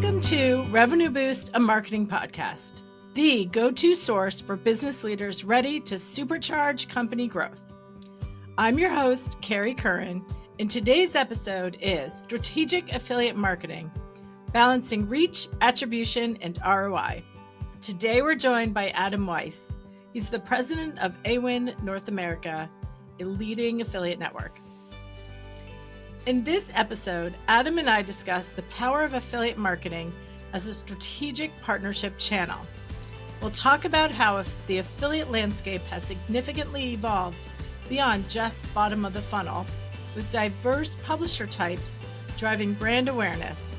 Welcome to Revenue Boost, a marketing podcast, the go-to source for business leaders ready to supercharge company growth. I'm your host, Carrie Curran, and today's episode is Strategic Affiliate Marketing, Balancing Reach, Attribution, and ROI. Today we're joined by Adam Weiss. He's the president of AWIN North America, a leading affiliate network. In this episode, Adam and I discuss the power of affiliate marketing as a strategic partnership channel. We'll talk about how the affiliate landscape has significantly evolved beyond just bottom of the funnel, with diverse publisher types driving brand awareness.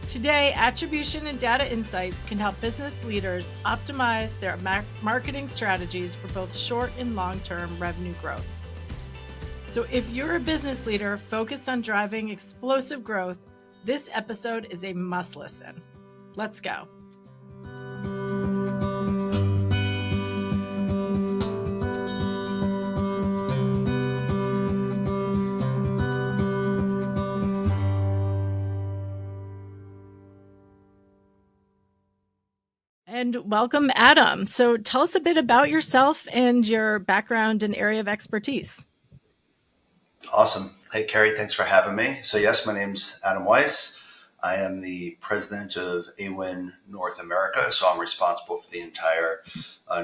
Today, attribution and data insights can help business leaders optimize their marketing strategies for both short and long-term revenue growth. So if you're a business leader focused on driving explosive growth, this episode is a must listen. Let's go. And welcome, Adam. So tell us a bit about yourself and your background and area of expertise. Awesome. Hey, Carrie, thanks for having me. So yes, my name's Adam Weiss. I am the president of AWIN North America. So I'm responsible for the entire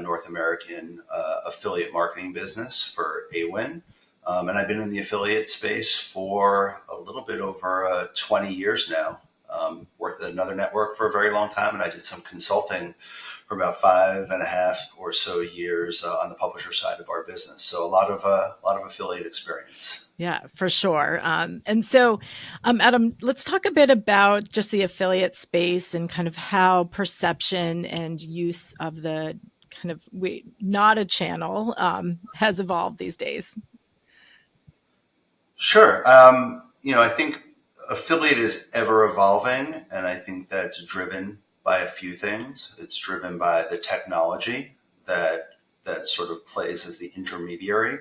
North American affiliate marketing business for AWIN. And I've been in the affiliate space for a little bit over 20 years now. Worked at another network for a very long time, and I did some consulting for about 5.5 or so years on the publisher side of our business. So a lot of affiliate experience. Yeah, for sure. And so, Adam, let's talk a bit about just the affiliate space and kind of how perception and use of the kind of not a channel has evolved these days. Sure. I think affiliate is ever evolving, and I think that's driven by a few things. It's driven by the technology that sort of plays as the intermediary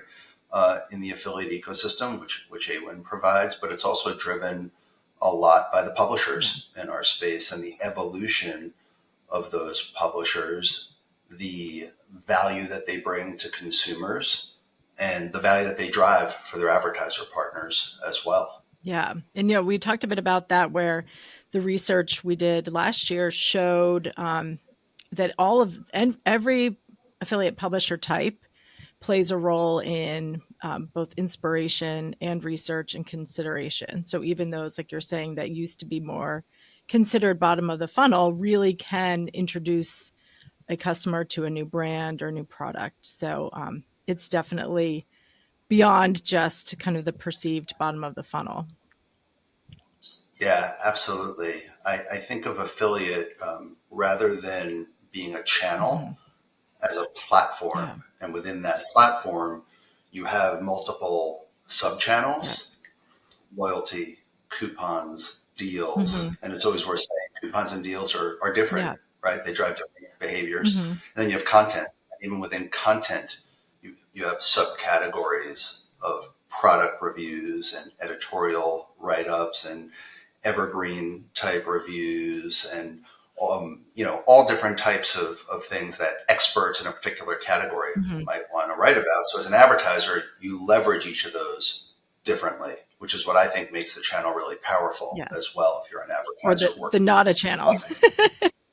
in the affiliate ecosystem, which AWIN provides, but it's also driven a lot by the publishers in our space and the evolution of those publishers, the value that they bring to consumers, and the value that they drive for their advertiser partners as well. Yeah. And, we talked a bit about that, where the research we did last year showed that every affiliate publisher type plays a role in both inspiration and research and consideration. So even those, like you're saying, that used to be more considered bottom of the funnel really can introduce a customer to a new brand or new product. So it's definitely beyond just kind of the perceived bottom of the funnel. Yeah, absolutely. I think of affiliate rather than being a channel as a platform. Yeah. And within that platform, you have multiple sub-channels, loyalty, coupons, deals. And it's always worth saying coupons and deals are different, right? They drive different behaviors. And then you have content. Even within content, you have subcategories of product reviews and editorial write-ups and evergreen type reviews and all different types of things that experts in a particular category might want to write about. So as an advertiser, you leverage each of those differently, which is what I think makes the channel really powerful as well if you're an advertiser. Or the not a channel.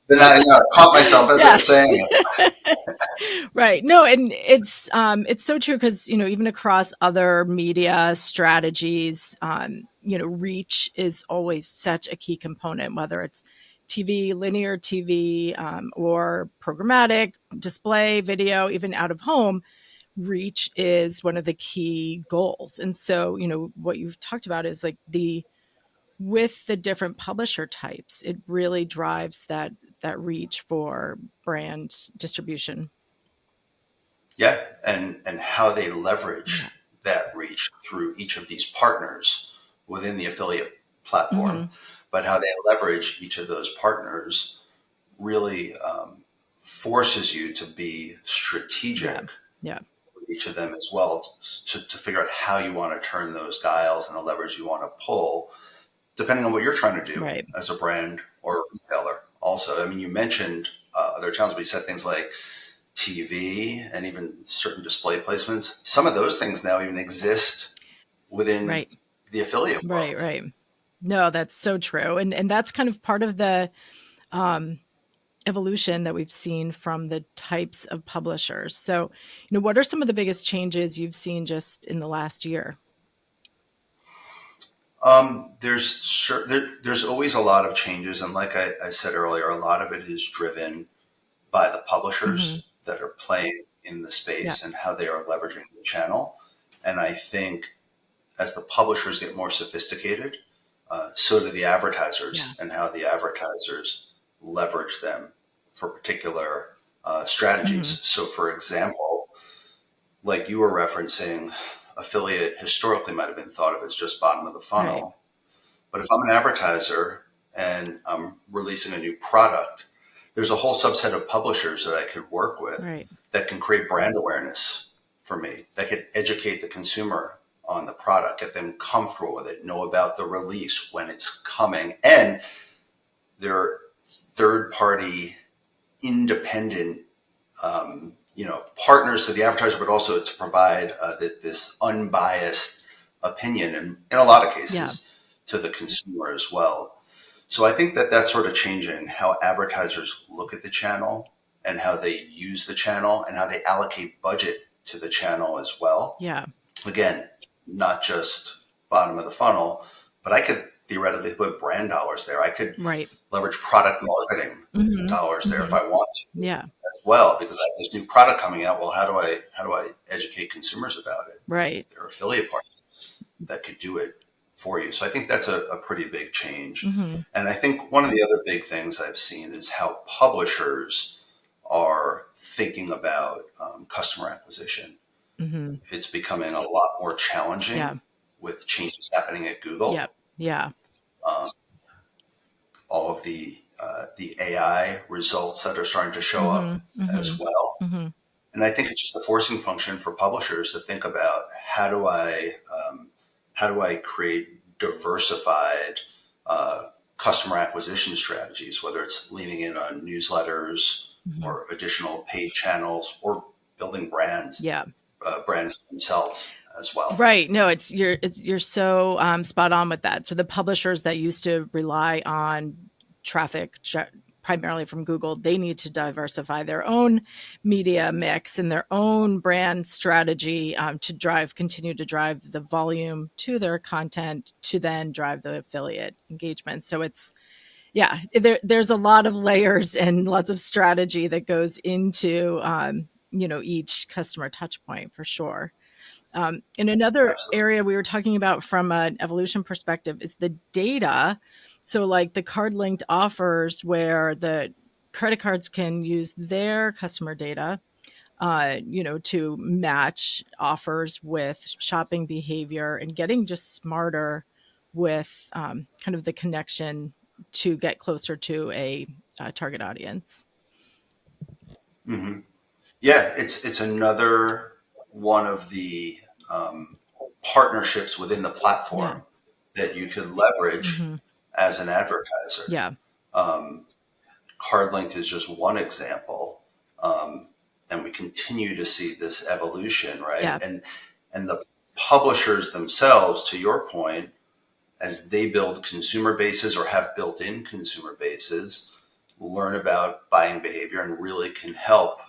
Then I caught myself as I was saying it. Right. No, and it's so true because, even across other media strategies, reach is always such a key component, whether it's TV, linear TV, or programmatic, display, video, even out of home. Reach is one of the key goals. And so, what you've talked about is like with the different publisher types, it really drives that reach for brand distribution. Yeah, and how they leverage that reach through each of these partners within the affiliate platform, but how they leverage each of those partners really forces you to be strategic with each of them as well, to figure out how you want to turn those dials and the leverage you want to pull depending on what you're trying to do Right. as a brand or a retailer. Also, I mean, you mentioned other channels, but you said things like TV and even certain display placements. Some of those things now even exist within Right. the affiliate Right. world. Right. No, that's so true. And that's kind of part of the um, evolution that we've seen from the types of publishers. So, what are some of the biggest changes you've seen just in the last year? There's always a lot of changes, and like I said earlier, a lot of it is driven by the Hmm. publishers that are playing in the Yeah. space and how they are leveraging the channel. And I think as the publishers get more sophisticated, so do the Yeah. advertisers and how the advertisers leverage them for particular strategies. Hmm. So, for example, like you were referencing, affiliate historically might have been thought of as just bottom of the Right. funnel. But if I'm an advertiser and I'm releasing a new product, there's a whole subset of publishers that I could work with Right. that can create brand awareness for me, that could educate the consumer on the product, get them comfortable with it, know about the release, when it's coming. And they're third party independent partners to the advertiser, but also to provide this unbiased opinion, and in a lot of Yeah. cases, to the consumer as well. So I think that that's sort of changing how advertisers look at the channel and how they use the channel and how they allocate budget to the channel as well. Yeah. Again, not just bottom of the funnel, but I could theoretically put brand dollars there. I could Right. leverage product marketing Hmm. dollars there if Hmm. I want to Yeah. as well, because I have this new product coming out. Well, how do I educate consumers about it? Right. There are affiliate partners that could do it for you. So I think that's a pretty big change. Hmm. And I think one of the other big things I've seen is how publishers are thinking about customer acquisition. Hmm. It's becoming a lot more Yeah. challenging with changes happening at Yeah. Google. Yeah. Um, all of the AI results that are starting to show Hmm. up Hmm. as well. Hmm. And I think it's just a forcing function for publishers to think about how do I create diversified customer acquisition strategies, whether it's leaning in on newsletters Hmm. or additional paid channels or building Yeah. brands themselves as well. Right. No, you're so spot on with that. So the publishers that used to rely on primarily from Google, they need to diversify their own media mix and their own brand strategy to continue to drive the volume to their content to then drive the affiliate engagement. So there's a lot of layers and lots of strategy that goes into each customer touch point for sure. And another Absolutely. area we were talking about from an evolution perspective is the data. So, like the card linked offers, where the credit cards can use their customer data, to match offers with shopping behavior and getting just smarter with kind of the connection to get closer to a target audience. Hmm. Yeah, it's another one of the um, partnerships within the Yeah. platform that you could leverage Hmm. as an advertiser. Yeah. Um, CardLink is just one example, and we continue to see this evolution, right? Yeah. And the publishers themselves, to your point, as they build consumer bases or have built-in consumer bases, learn about buying behavior and really can help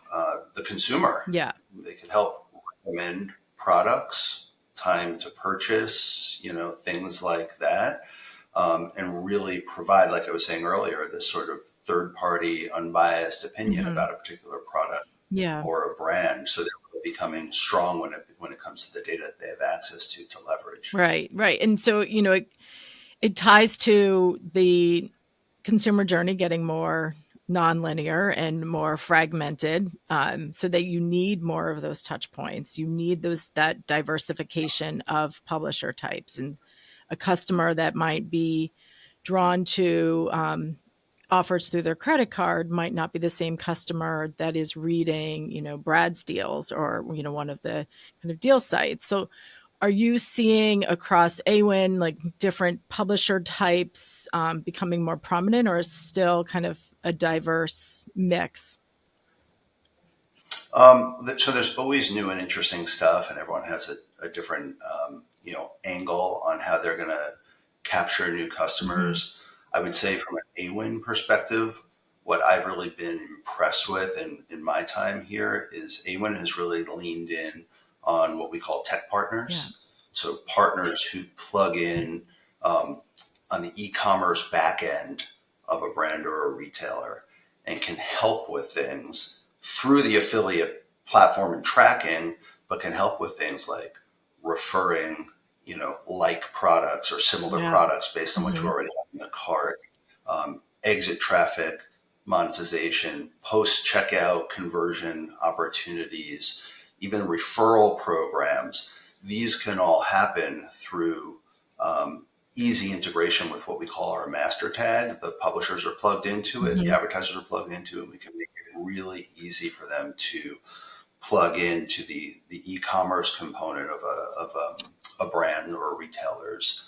the consumer. Yeah. They can help recommend products, time to purchase, things like that, and really provide, like I was saying earlier, this sort of third-party, unbiased opinion Hmm. about a particular product Yeah. or a brand. So they're really becoming strong when it comes to the data that they have access to leverage. Right. Right. And so, it ties to the consumer journey getting more nonlinear and more fragmented, so that you need more of those touch points. You need that diversification of publisher types, and a customer that might be drawn to offers through their credit card might not be the same customer that is reading, Brad's deals or, one of the kind of deal sites. So Are you seeing across AWIN like different publisher types becoming more prominent, or is still kind of a diverse mix? So there's always new and interesting stuff, and everyone has a different, angle on how they're going to capture new Mm-hmm. customers. I would say from an AWIN perspective, what I've really been impressed with in my time here is AWIN has really leaned in on what we call tech Yeah. partners. So partners who plug in um, on the e-commerce back end of a brand or a retailer and can help with things through the affiliate platform and tracking, but can help with things like referring, like products or similar Yeah. products based on what you Mm-hmm. already have in the cart, exit traffic, monetization, post checkout conversion opportunities, even referral programs. These can all happen through um, easy integration with what we call our master tag. The publishers are plugged into it, the Mm-hmm. advertisers are plugged into it. We can make it really easy for them to plug into the e-commerce component of a brand or a retailer's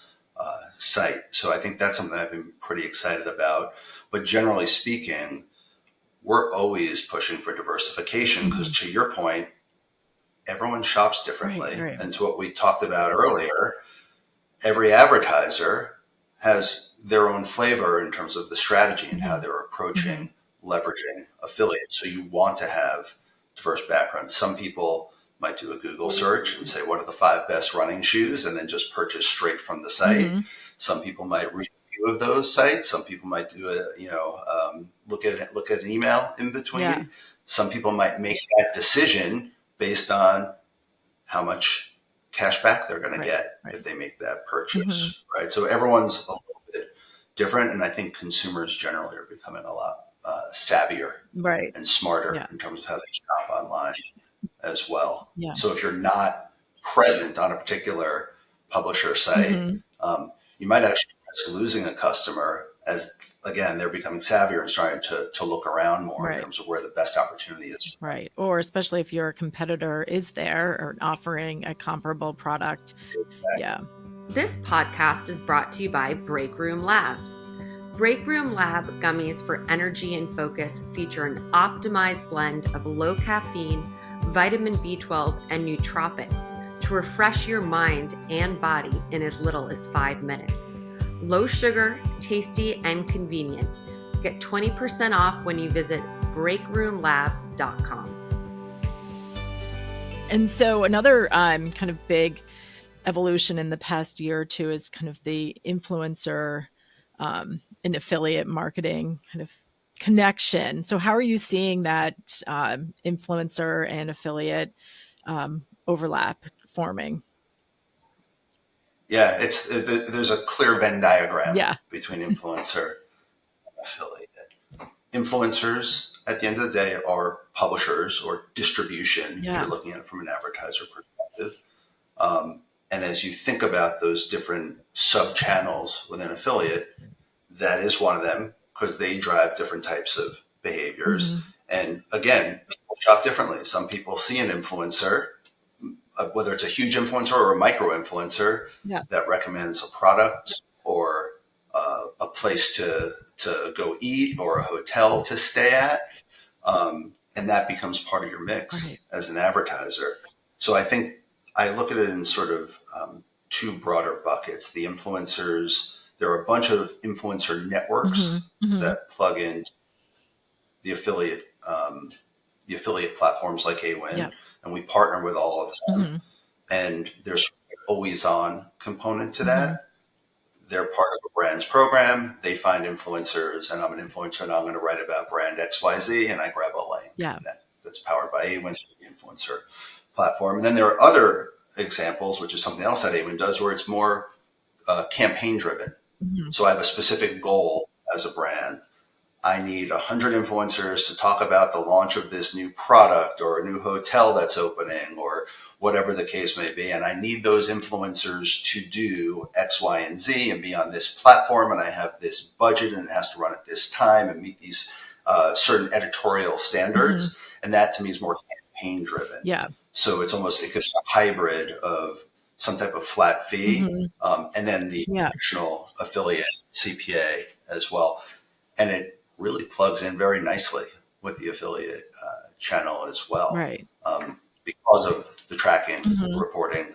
site. So I think that's something I've been pretty excited about. But generally speaking, we're always pushing for diversification because, Mm-hmm. to your point, everyone shops Right. differently. Right. And to what we talked about earlier, every advertiser has their own flavor in terms of the strategy and how Mm-hmm. they're Mm-hmm. approaching leveraging affiliates. So you want to have diverse backgrounds. Some people might do a Google search and say, what are the 5 best running shoes? And then just purchase straight from the site. Mm-hmm. Some people might read a few of those sites. Some people might do look at it, look at an email in Yeah. between. Some people might make that decision based on how much cash back they're going to Right. get Right. if they make that Mm-hmm. purchase, right? So everyone's a little bit different, and I think consumers generally are becoming a lot savvier Right. and smarter Yeah. in terms of how they shop online as well. Yeah. So if you're not present on a particular publisher site, Mm-hmm. you might actually risk losing a customer as again they're becoming savvier and starting to look around more in Right. terms of where the best opportunity is. Right. Or especially if your competitor is there or offering a comparable product. Exactly. Yeah. This podcast is brought to you by Break Room Labs. Break Room Lab gummies for energy and focus feature an optimized blend of low caffeine, vitamin B12, and nootropics to refresh your mind and body in as little as 5 minutes. Low sugar, tasty, and convenient. Get 20% off when you visit breakroomlabs.com. And so another kind of big evolution in the past year or two is kind of the influencer and affiliate marketing kind of connection. So how are you seeing that influencer and affiliate overlap forming? Yeah, there's a clear Venn diagram Yeah. between influencer and affiliate. Influencers, at the end of the day, are publishers or distribution if Yeah. you're looking at it from an advertiser perspective. And as you think about those different sub channels within affiliate, that is one of them because they drive different types of behaviors. Hmm. And again, people shop differently. Some people see an influencer, whether it's a huge influencer or a micro influencer, Yeah. that recommends a product or a place to go eat or a hotel to stay at, and that becomes part of your mix Right. as an advertiser. So I think I look at it in sort of two broader buckets. The influencers, there are a bunch of influencer Hmm. networks Hmm. that plug in the affiliate the affiliate platforms like Yeah. AWIN, and we partner with all of them. Hmm. And there's always on component to Hmm. that. They're part of a brand's program. They find influencers, and I'm an influencer, and I'm going to write about brand XYZ, and I grab a link Yeah. that's powered by AWIN, the influencer platform. And then there are other examples, which is something else that AWIN does, where it's more campaign driven. Hmm. So I have a specific goal as a brand. I need 100 influencers to talk about the launch of this new product or a new hotel that's opening or whatever the case may be. And I need those influencers to do X, Y, and Z and be on this platform. And I have this budget and it has to run at this time and meet these certain editorial standards. And that to me is more campaign driven. Yeah. So it could be a hybrid of some type of flat fee, and then the Yeah. traditional affiliate CPA as well. And it really plugs in very nicely with the affiliate channel as well, Right. because of the tracking, reporting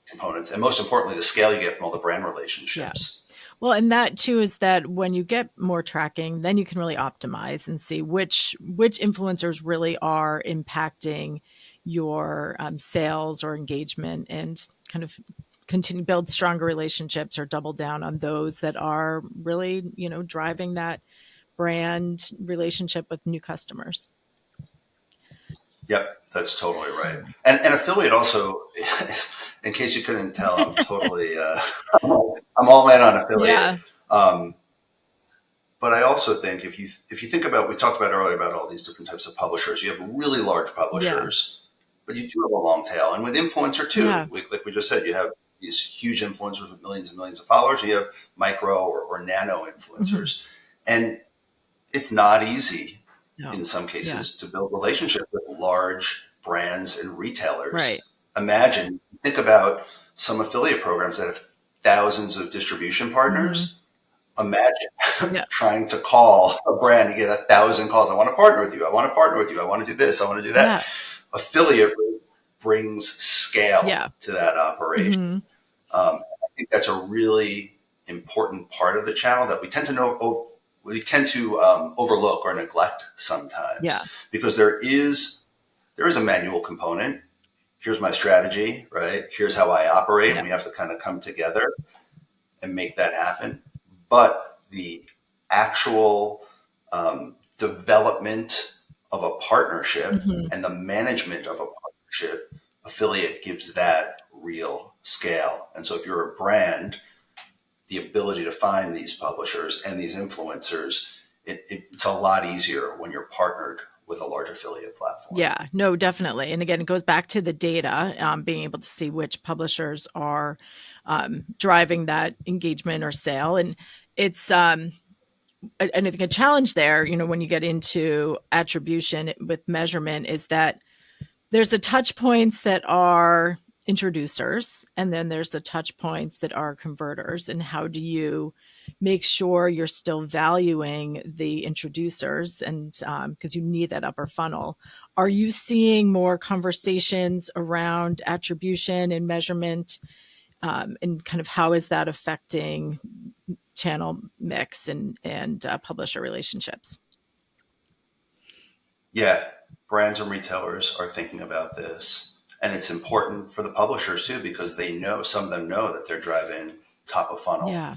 components, and most importantly, the scale you get from all the brand relationships. Well, and that too is that when you get more tracking, then you can really optimize and see which influencers really are impacting your sales or engagement, and kind of continue build stronger relationships or double down on those that are really, driving that brand relationship with new customers. Yep, that's totally right. And affiliate also, in case you couldn't tell, I'm totally, I'm all in on affiliate. Yeah. But I also think if you think about, we talked about earlier about all these different types of publishers. You have really large publishers, but you do have a long tail. And with influencer too, like we just said, you have these huge influencers with millions and millions of followers. And you have micro or nano influencers, and it's not easy in some cases to build relationships with large brands and retailers. Right. Imagine, think about some affiliate programs that have thousands of distribution partners. Imagine trying to call a brand to get 1,000 calls. I want to partner with you. I want to partner with you. I want to do this. I want to do that. Yeah. Affiliate brings scale to that operation. I think that's a really important part of the channel that we tend to overlook or neglect sometimes. Yeah. Because there is a manual component. Here's my strategy, right? Here's how I operate. Yeah. And we have to kind of come together and make that happen. But the actual development of a partnership and the management of a partnership, affiliate gives that real scale. And so if you're a brand, the ability to find these publishers and these influencers, it's a lot easier when you're partnered with a large affiliate platform. Yeah, no, definitely. And again, it goes back to the data, being able to see which publishers are driving that engagement or sale. And it's, and I think a challenge there, when you get into attribution with measurement, is that there's the touch points that are introducers, and then there's the touch points that are converters. And how do you make sure you're still valuing the introducers? And because you need that upper funnel. Are you seeing more conversations around attribution and measurement, and kind of how is that affecting channel mix and publisher relationships? Yeah, brands and retailers are thinking about this. And it's important for the publishers too, because some of them know that they're driving top of funnel. Yeah.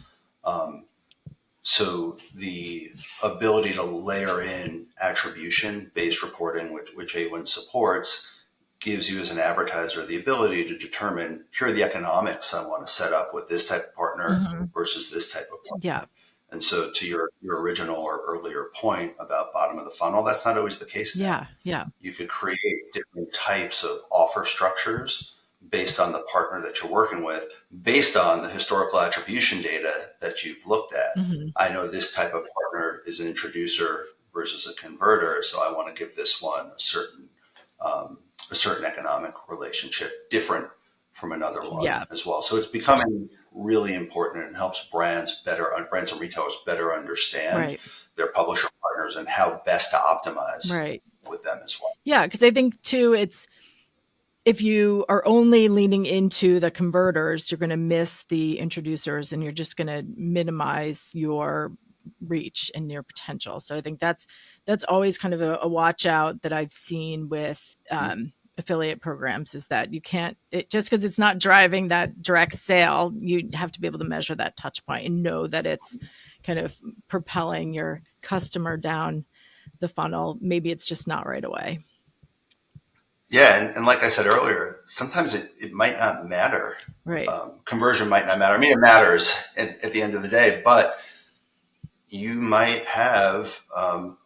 So the ability to layer in attribution-based reporting, which A1 supports, gives you as an advertiser the ability to determine, here are the economics I want to set up with this type of partner versus this type of partner. Yeah. And so to your original or earlier point about bottom of the funnel, that's not always the case now. Yeah. You could create different types of offer structures based on the partner that you're working with, based on the historical attribution data that you've looked at. I know this type of partner is an introducer versus a converter, so I want to give this one a certain economic relationship, different from another one as well. So it's becoming really important, and helps brands and retailers better understand their publisher partners and how best to optimize with them as well. Yeah, because I think too, if you are only leaning into the converters, you're going to miss the introducers, and you're just going to minimize your reach and your potential. So I think that's always kind of a watch out that I've seen with affiliate programs, is that you can't, just because it's not driving that direct sale, you have to be able to measure that touch point and know that it's kind of propelling your customer down the funnel. Maybe it's just not right away. Yeah, and like I said earlier, sometimes it might not matter. Right. Conversion might not matter. I mean, it matters at the end of the day, but you might have,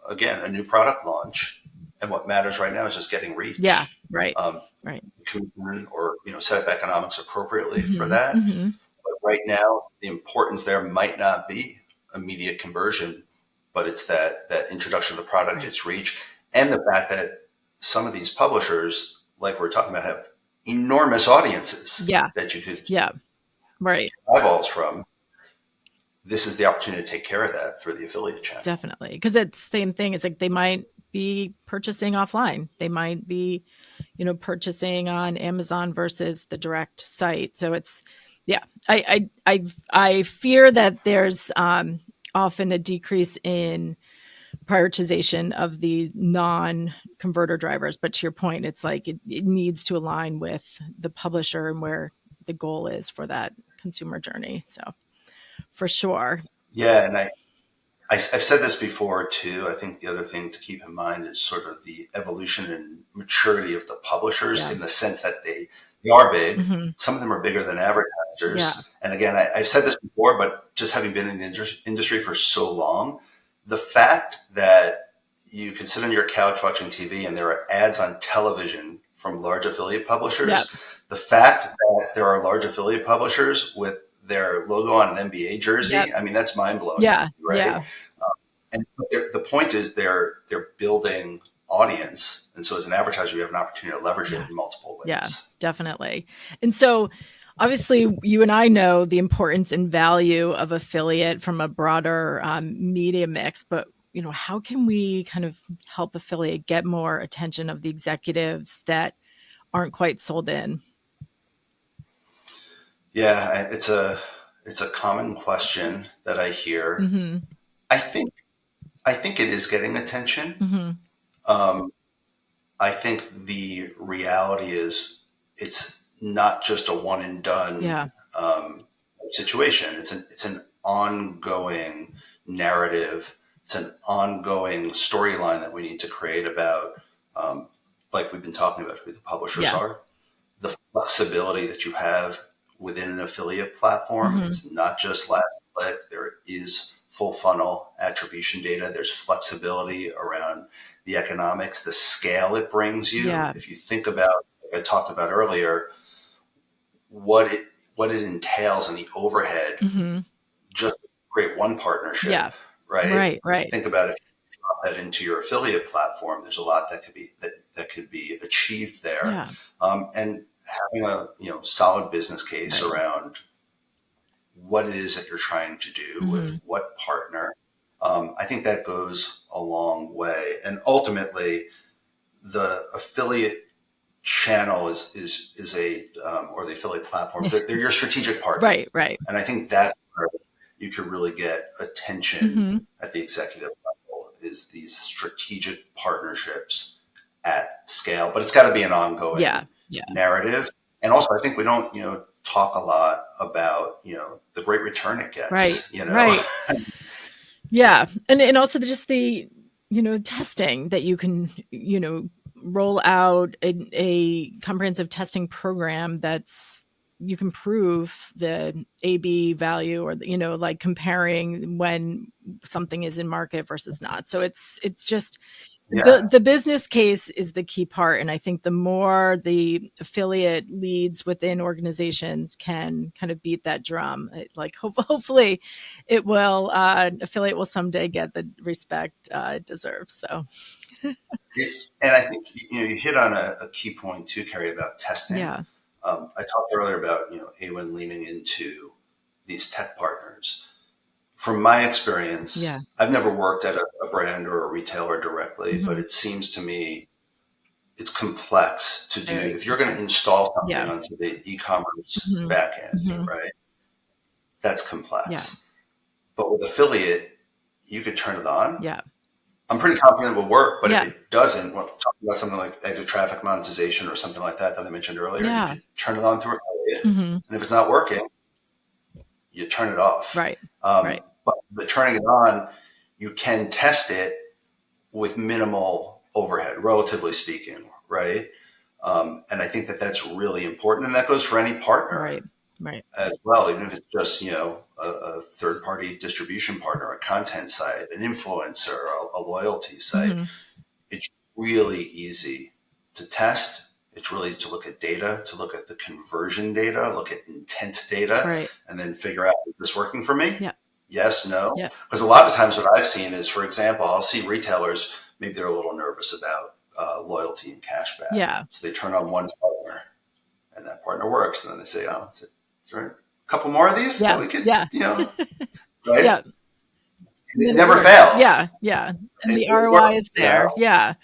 again, a new product launch, and what matters right now is just getting reach. Yeah, right. Right. Or set up economics appropriately for that. But right now, the importance there might not be immediate conversion, but it's that introduction of the product, its reach, and the fact that some of these publishers, like we're talking about, have enormous audiences Yeah. that you could Yeah. Right. eyeballs from. This is the opportunity to take care of that through the affiliate channel. Definitely. Because it's the same thing. It's like they might be purchasing offline. They might be, purchasing on Amazon versus the direct site. So it's, yeah, I fear that there's often a decrease in prioritization of the non-converter drivers. But to your point, it's like it needs to align with the publisher and where the goal is for that consumer journey. So for sure. Yeah, and I've said this before too. I think the other thing to keep in mind is sort of the evolution and maturity of the publishers, in the sense that they are big. Mm-hmm. Some of them are bigger than advertisers. Yeah. And again, I've said this before, but just having been in the industry for so long, the fact that you can sit on your couch watching TV and there are ads on television from large affiliate publishers, the fact that there are large affiliate publishers with their logo on an NBA jersey, I mean, that's mind blowing. Yeah. Right. Yeah. And the point is they're building audience. And so as an advertiser, you have an opportunity to leverage it in multiple ways. Yeah, definitely. And so obviously you and I know the importance and value of affiliate from a broader media mix, but how can we kind of help affiliate get more attention of the executives that aren't quite sold in? Yeah, it's a common question that I hear. Mm-hmm. I think it is getting attention. Mm-hmm. I think the reality is it's not just a one and done situation. It's an ongoing narrative. It's an ongoing storyline that we need to create about, like we've been talking about, who the publishers are, the flexibility that you have within an affiliate platform. Mm-hmm. It's not just last click. There is full funnel attribution data. There's flexibility around the economics, the scale it brings you. Yeah. If you think about, like I talked about earlier, what it entails and the overhead just to create one partnership, right? Think about if you drop that into your affiliate platform, there's a lot that could be achieved there. And having a solid business case around what it is that you're trying to do with what partner. I think that goes a long way. And ultimately, the affiliate channel is a or the affiliate platforms, they're your strategic partner. Right. And I think that's where you could really get attention at the executive level, is these strategic partnerships at scale. But it's got to be an ongoing narrative. And also, I think we don't talk a lot about the great return it gets. Right. Yeah. And also just the, testing that you can, roll out a comprehensive testing program that's, you can prove the AB value or, like comparing when something is in market versus not. So it's just, the business case is the key part. And I think the more the affiliate leads within organizations can kind of beat that drum, like hopefully it will, affiliate will someday get the respect it deserves. So. And I think, you hit on a key point too, Carrie, about testing. Yeah. I talked earlier about, AWIN leaning into these tech partners. From my experience, I've never worked at a brand or a retailer directly, but it seems to me it's complex to do. If you're going to install something onto the e-commerce backend, right? That's complex. But with affiliate, you could turn it on. I'm pretty confident it will work, but if it doesn't, we're talking about something like exit traffic monetization or something like that I mentioned earlier, you can turn it on through affiliate. And if it's not working, you turn it off. Right. But turning it on, you can test it with minimal overhead, relatively speaking, right? And I think that that's really important. And that goes for any partner as well, even if it's just, a third-party distribution partner, a content site, an influencer, a loyalty site. It's really easy to test. It's really to look at data, to look at the conversion data, look at intent data, and then figure out, is this working for me? Yes, no. Because a lot of times what I've seen is, for example, I'll see retailers, maybe they're a little nervous about loyalty and cashback. So they turn on one partner partner works. And then they say, oh, is there a couple more of these that we could, right? Yeah. It never fails. Yeah. Yeah. And the ROI is there. Yeah.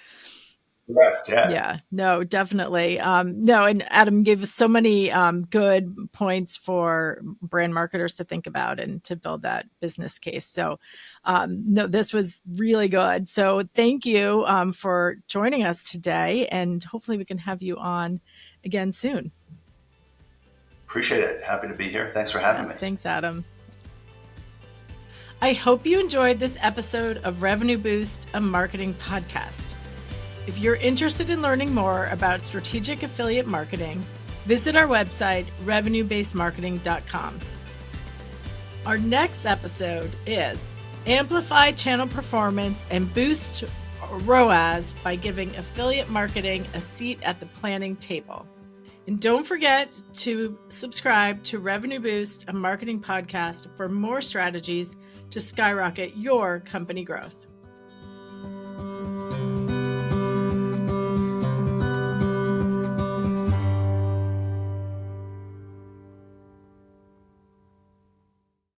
Correct. Yeah. Yeah, no, definitely. No, and Adam gave us so many good points for brand marketers to think about and to build that business case. So, no, this was really good. So, thank you for joining us today, and hopefully, we can have you on again soon. Appreciate it. Happy to be here. Thanks for having me. Thanks, Adam. I hope you enjoyed this episode of Revenue Boost, a marketing podcast. If you're interested in learning more about strategic affiliate marketing, visit our website, revenuebasedmarketing.com. Our next episode is Amplify Channel Performance and Boost ROAS by giving affiliate marketing a seat at the planning table. And don't forget to subscribe to Revenue Boost, a marketing podcast, for more strategies to skyrocket your company growth.